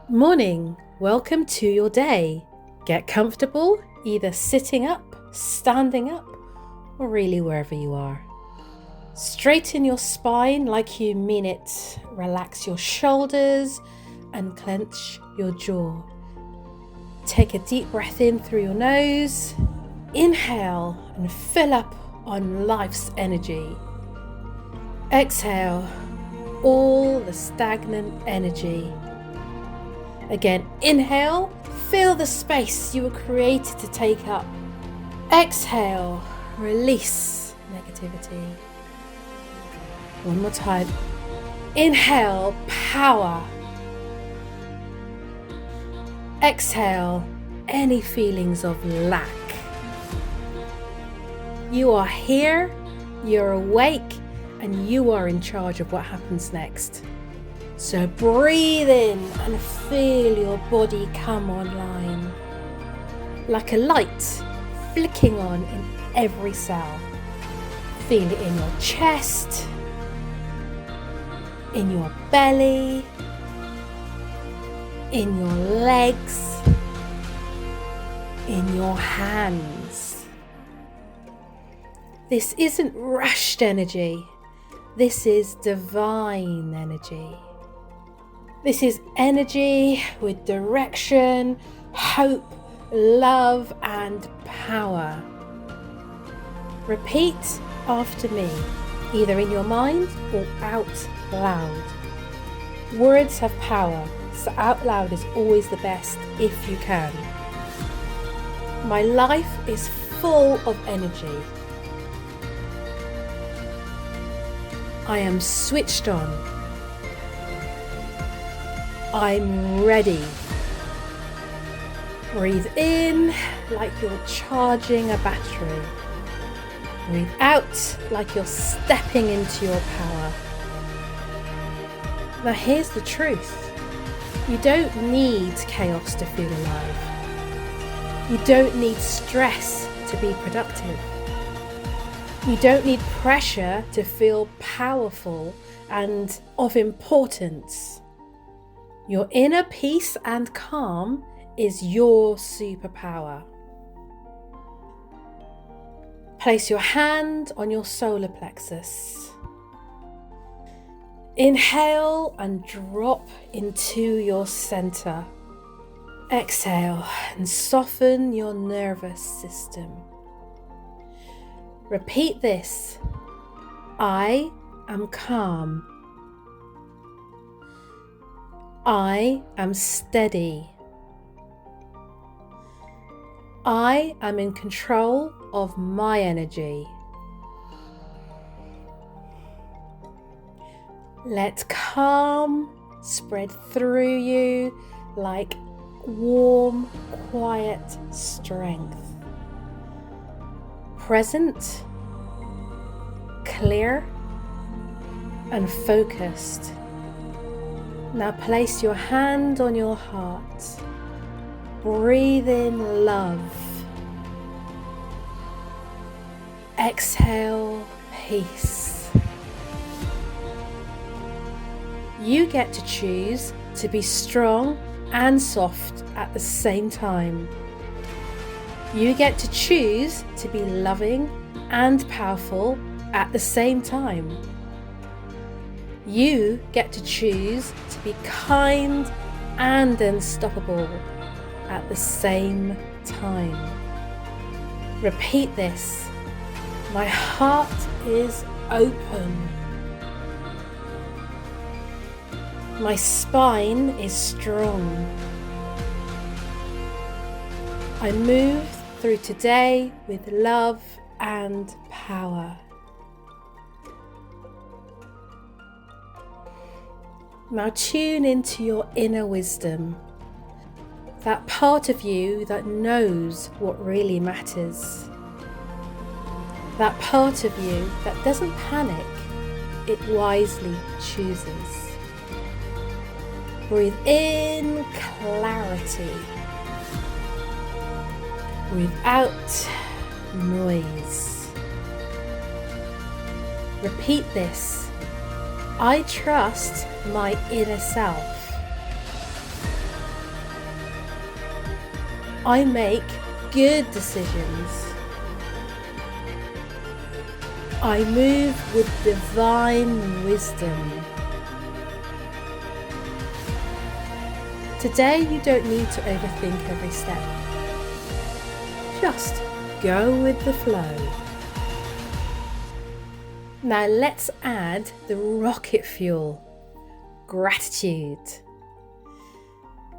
Morning, welcome to your day. Get comfortable, either sitting up, standing up, or really wherever you are. Straighten your spine like you mean it. Relax your shoulders and clench your jaw. Take a deep breath in through your nose. Inhale and fill up on life's energy. Exhale all the stagnant energy. Again, inhale, fill the space you were created to take up. Exhale, release negativity. One more time. Inhale, power. Exhale, any feelings of lack. You are here, you're awake, and you are in charge of what happens next. So breathe in and feel your body come online. Like a light flicking on in every cell. Feel it in your chest, in your belly, in your legs, in your hands. This isn't rushed energy. This is divine energy. This is energy with direction, hope, love, and power. Repeat after me, either in your mind or out loud. Words have power, so out loud is always the best if you can. My life is full of energy. I am switched on. I'm ready. Breathe in like you're charging a battery. Breathe out like you're stepping into your power. Now here's the truth. You don't need chaos to feel alive. You don't need stress to be productive. You don't need pressure to feel powerful and of importance. Your inner peace and calm is your superpower. Place your hand on your solar plexus. Inhale and drop into your center. Exhale and soften your nervous system. Repeat this. I am calm. I am steady. I am in control of my energy. Let calm spread through you like warm, quiet strength. Present, clear, and focused. Now place your hand on your heart. Breathe in love. Exhale peace. You get to choose to be strong and soft at the same time. You get to choose to be loving and powerful at the same time. You get to choose to be kind and unstoppable at the same time. Repeat this. My heart is open. My spine is strong. I move through today with love and power. Now tune into your inner wisdom, that part of you that knows what really matters. That part of you that doesn't panic, it wisely chooses. Breathe in clarity. Breathe out noise. Repeat this. I trust my inner self. I make good decisions. I move with divine wisdom. Today you don't need to overthink every step. Just go with the flow. Now let's add the rocket fuel, gratitude.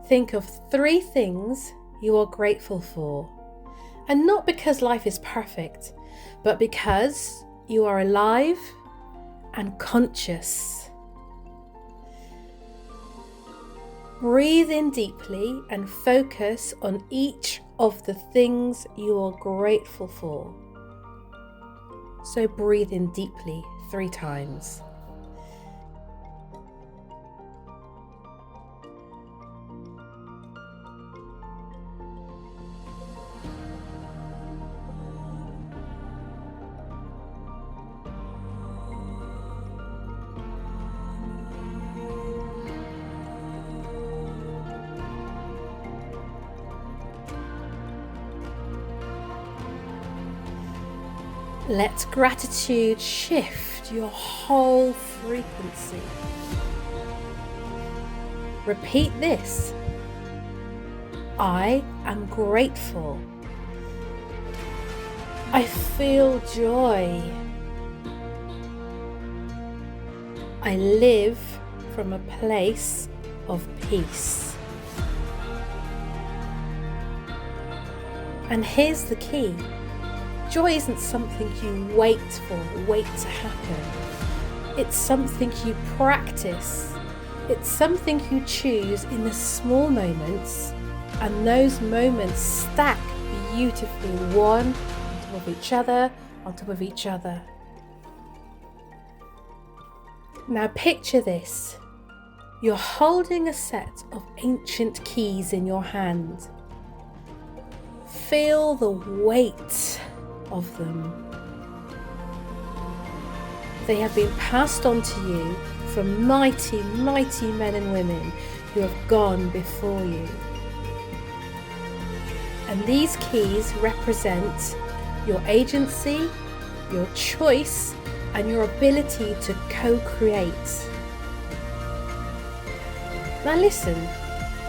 Think of 3 things you are grateful for. And not because life is perfect, but because you are alive and conscious. Breathe in deeply and focus on each of the things you are grateful for. So breathe in deeply 3 times. Let gratitude shift your whole frequency. Repeat this. I am grateful. I feel joy. I live from a place of peace. And here's the key. Joy isn't something you wait to happen. It's something you practice. It's something you choose in the small moments, and those moments stack beautifully, one on top of each other, on top of each other. Now picture this. You're holding a set of ancient keys in your hand. Feel the weight of them. They have been passed on to you from mighty, mighty men and women who have gone before you. And these keys represent your agency, your choice, and your ability to co-create. Now listen,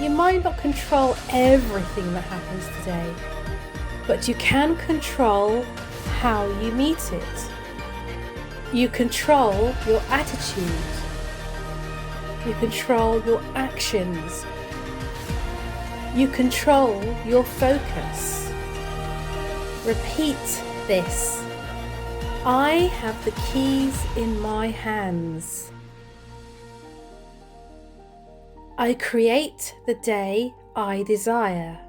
you might not control everything that happens today, but you can control how you meet it. You control your attitude. You control your actions. You control your focus. Repeat this. I have the keys in my hands. I create the day I desire.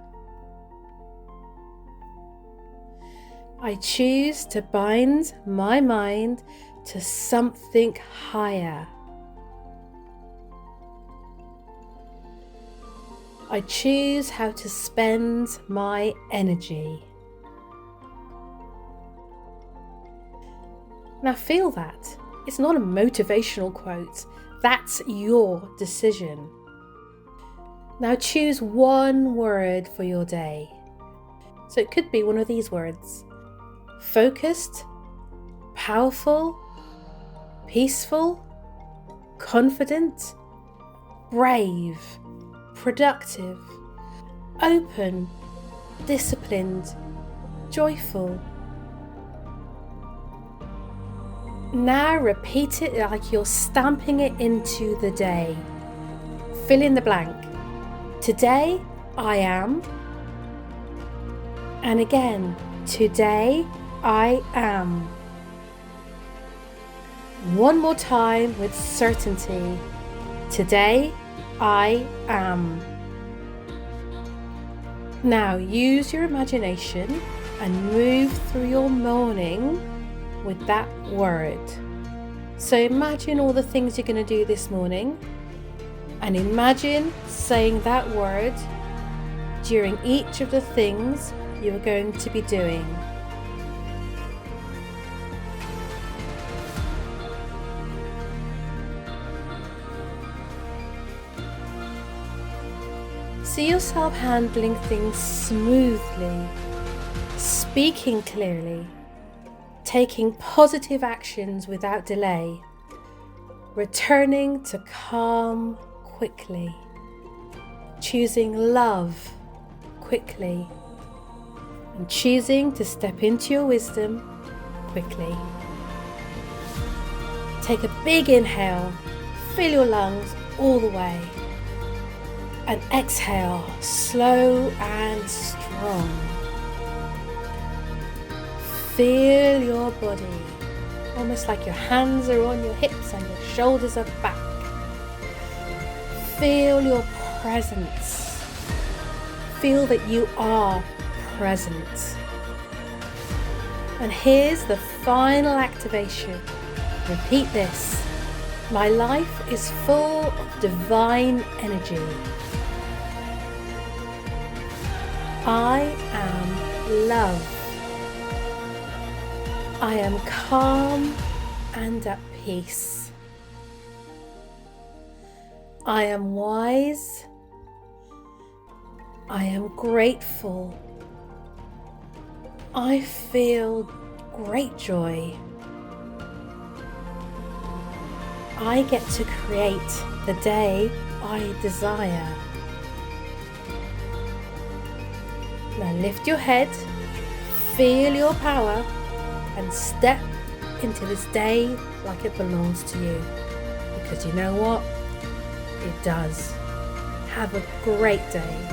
I choose to bind my mind to something higher. I choose how to spend my energy. Now feel that. It's not a motivational quote. That's your decision. Now choose one word for your day. So it could be one of these words. Focused, powerful, peaceful, confident, brave, productive, open, disciplined, joyful. Now repeat it like you're stamping it into the day. Fill in the blank. Today I am. And again, today I am. One more time with certainty. Today I am. Now use your imagination and move through your morning with that word. So imagine all the things you're going to do this morning, and imagine saying that word during each of the things you are going to be doing. See yourself handling things smoothly, speaking clearly, taking positive actions without delay, returning to calm quickly, choosing love quickly, and choosing to step into your wisdom quickly. Take a big inhale, fill your lungs all the way, and exhale slow and strong. Feel your body, almost like your hands are on your hips and your shoulders are back. Feel your presence. Feel that you are present. And here's the final activation. Repeat this. My life is full of divine energy. I am love. I am calm and at peace. I am wise. I am grateful. I feel great joy. I get to create the day I desire. Now lift your head, feel your power, and step into this day like it belongs to you. Because you know what? It does. Have a great day.